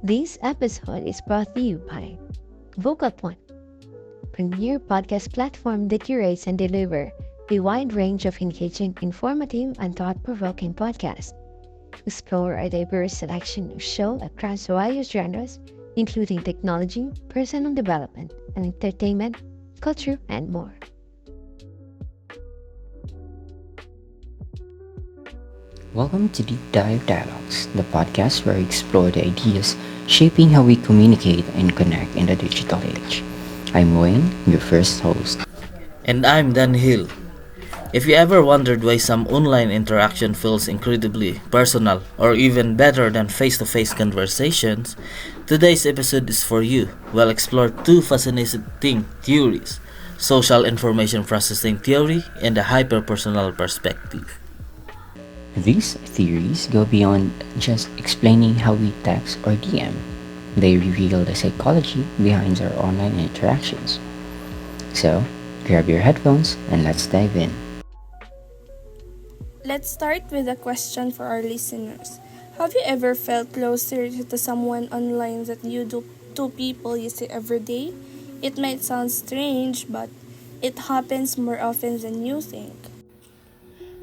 This episode is brought to you by Vocalpoint, premier podcast platform that curates and deliver a wide range of engaging, informative, and thought-provoking podcasts. Explore a diverse selection of shows across various genres, including technology, personal development, and entertainment, culture, and more. Welcome to Deep Dive Dialogues, the podcast where we explore the ideas shaping how we communicate and connect in the digital age. I'm Wayne, your first host. And I'm Dan Hill. If you ever wondered why some online interaction feels incredibly personal or even better than face-to-face conversations, today's episode is for you. We'll explore two fascinating theories: social information processing theory and the hyperpersonal perspective. These theories go beyond just explaining how we text or DM. They reveal the psychology behind our online interactions. So, grab your headphones and let's dive in. Let's start with a question for our listeners. Have you ever felt closer to someone online that you do to people you see every day? It might sound strange, but it happens more often than you think.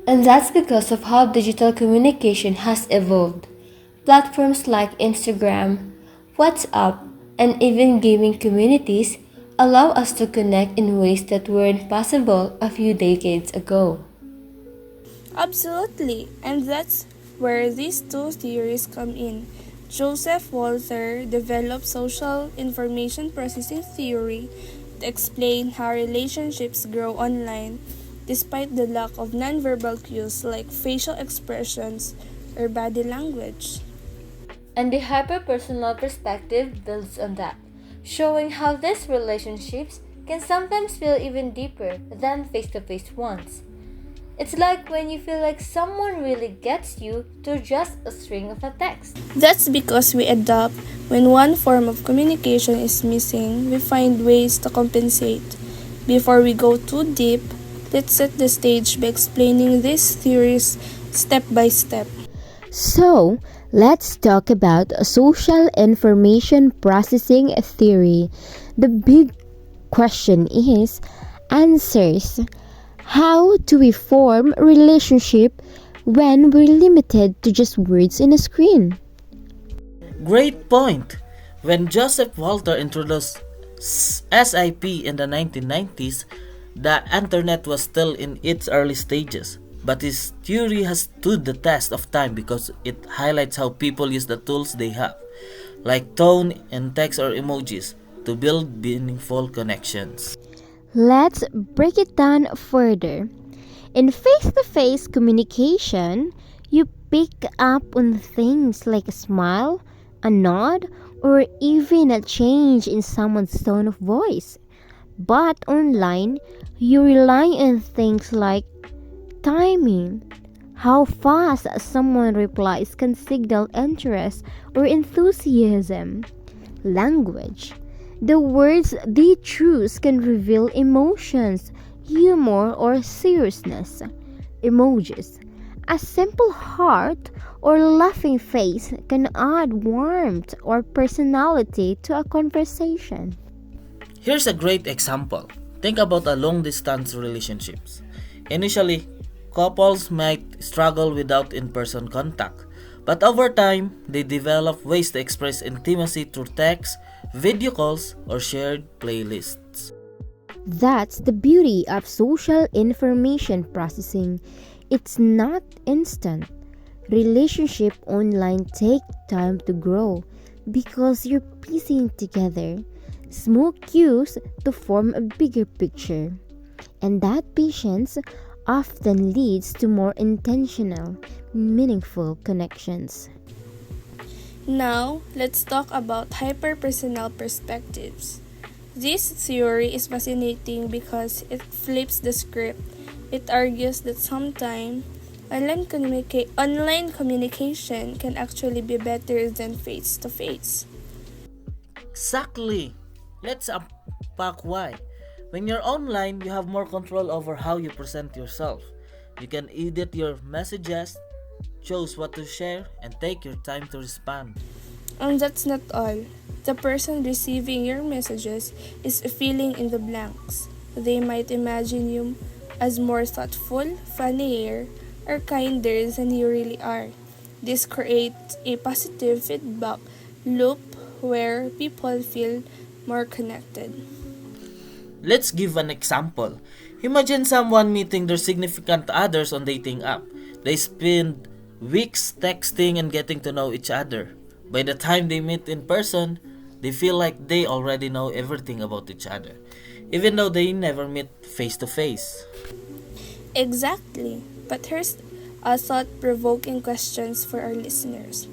And that's because of how digital communication has evolved. Platforms like Instagram, WhatsApp, and even gaming communities allow us to connect in ways that weren't possible a few decades ago. Absolutely, and that's where these two theories come in. Joseph Walter developed social information processing theory to explain how relationships grow online despite the lack of nonverbal cues like facial expressions or body language. And the hyperpersonal perspective builds on that, showing how these relationships can sometimes feel even deeper than face-to-face ones. It's like when you feel like someone really gets you to just a string of a text. That's because we adapt. When one form of communication is missing, we find ways to compensate. Before we go too deep, let's set the stage by explaining these theories step by step. So, let's talk about social information processing theory. The big question is answers. How do we form a relationship when we're limited to just words in a screen? Great point! When Joseph Walter introduced SIP in the 1990s, the internet was still in its early stages, but his theory has stood the test of time because it highlights how people use the tools they have, like tone and text or emojis, to build meaningful connections. Let's break it down further. In face-to-face communication, you pick up on things like a smile, a nod, or even a change in someone's tone of voice. But online, you rely on things like timing. How fast someone replies can signal interest or enthusiasm. Language. The words they choose can reveal emotions, humor, or seriousness. Emojis. A simple heart or laughing face can add warmth or personality to a conversation. Here's a great example. Think about a long-distance relationships. Initially, couples might struggle without in-person contact, but over time, they develop ways to express intimacy through text, video calls, or shared playlists. That's the beauty of social information processing. It's not instant. Relationships online take time to grow because you're piecing together small cues to form a bigger picture. And that patience often leads to more intentional, meaningful connections. Now, let's talk about hyperpersonal perspectives. This theory is fascinating because it flips the script. It argues that sometimes online communication can actually be better than face to face. Exactly! Let's unpack why. When you're online, you have more control over how you present yourself. You can edit your messages, choose what to share, and take your time to respond. And that's not all. The person receiving your messages is filling in the blanks. They might imagine you as more thoughtful, funnier, or kinder than you really are. This creates a positive feedback loop where people feel more connected. Let's give an example. Imagine someone meeting their significant others on dating app. They spend weeks texting and getting to know each other. By the time they meet in person, they feel like they already know everything about each other, even though they never meet face to face. Exactly. But here's a thought provoking questions for our listeners.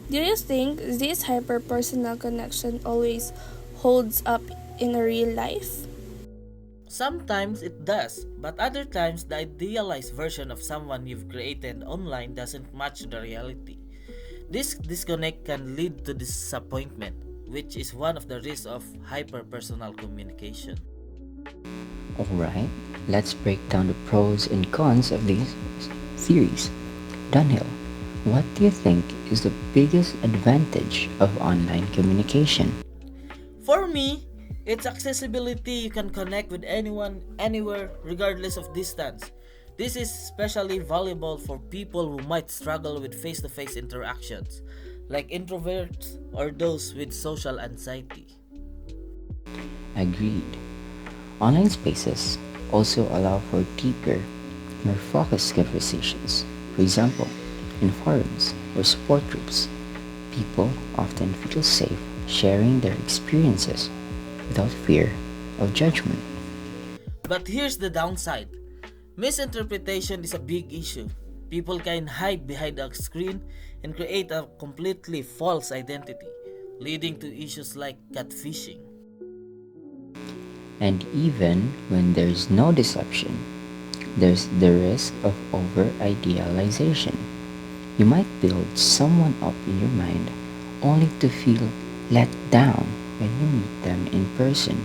Do you think this hyper personal connection always holds up in a real life? Sometimes it does, but other times the idealized version of someone you've created online doesn't match the reality. This disconnect can lead to disappointment, which is one of the risks of hyper-personal communication. Alright, let's break down the pros and cons of these theories. Dunhill, what do you think is the biggest advantage of online communication? For me, it's accessibility. You can connect with anyone, anywhere, regardless of distance. This is especially valuable for people who might struggle with face-to-face interactions, like introverts or those with social anxiety. Agreed. Online spaces also allow for deeper, more focused conversations. For example, in forums or support groups, people often feel safe sharing their experiences without fear of judgment. But here's the downside. Misinterpretation is a big issue. People can hide behind a screen and create a completely false identity, leading to issues like catfishing. And even when there's no deception, there's the risk of over idealization. You might build someone up in your mind only to feel let down when you meet them in person.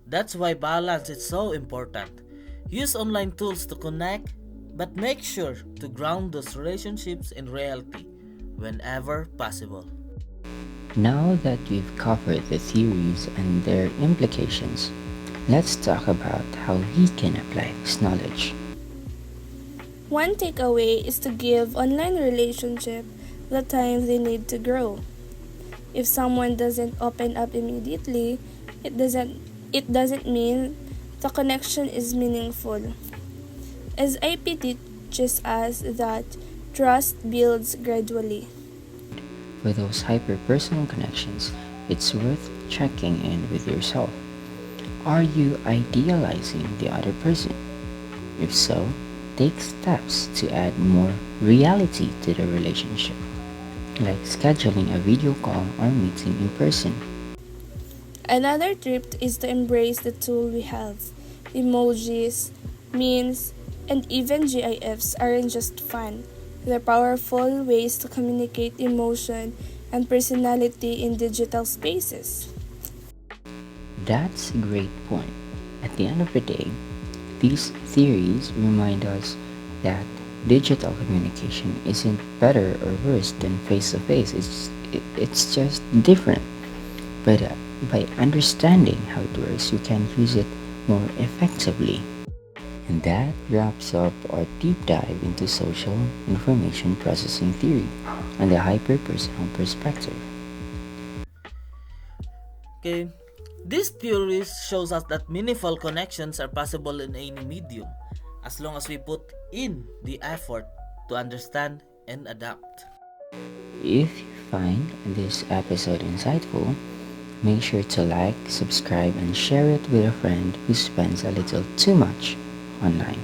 That's why balance is so important. Use online tools to connect, but make sure to ground those relationships in reality whenever possible. Now that we've covered the theories and their implications, let's talk about how we can apply this knowledge. One takeaway is to give online relationship the time they need to grow. If someone doesn't open up immediately, it doesn't mean the connection is meaningful. As IP teaches us that trust builds gradually. For those hyper-personal connections, it's worth checking in with yourself. Are you idealizing the other person? If so, take steps to add more reality to the relationship, like scheduling a video call or meeting in person. Another tip is to embrace the tool we have. Emojis, memes, and even GIFs aren't just fun. They're powerful ways to communicate emotion and personality in digital spaces. That's a great point. At the end of the day, these theories remind us that digital communication isn't better or worse than face to face. It's just different. But by understanding how it works, you can use it more effectively. And that wraps up our deep dive into social information processing theory and the hyper-personal perspective. Okay, this theory shows us that meaningful connections are possible in any medium, as long as we put in the effort to understand and adapt. If you find this episode insightful, make sure to like, subscribe, and share it with a friend who spends a little too much online.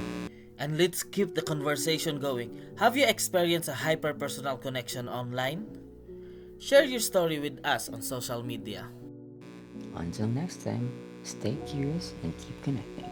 And let's keep the conversation going. Have you experienced a hyper-personal connection online? Share your story with us on social media. Until next time, stay curious and keep connecting.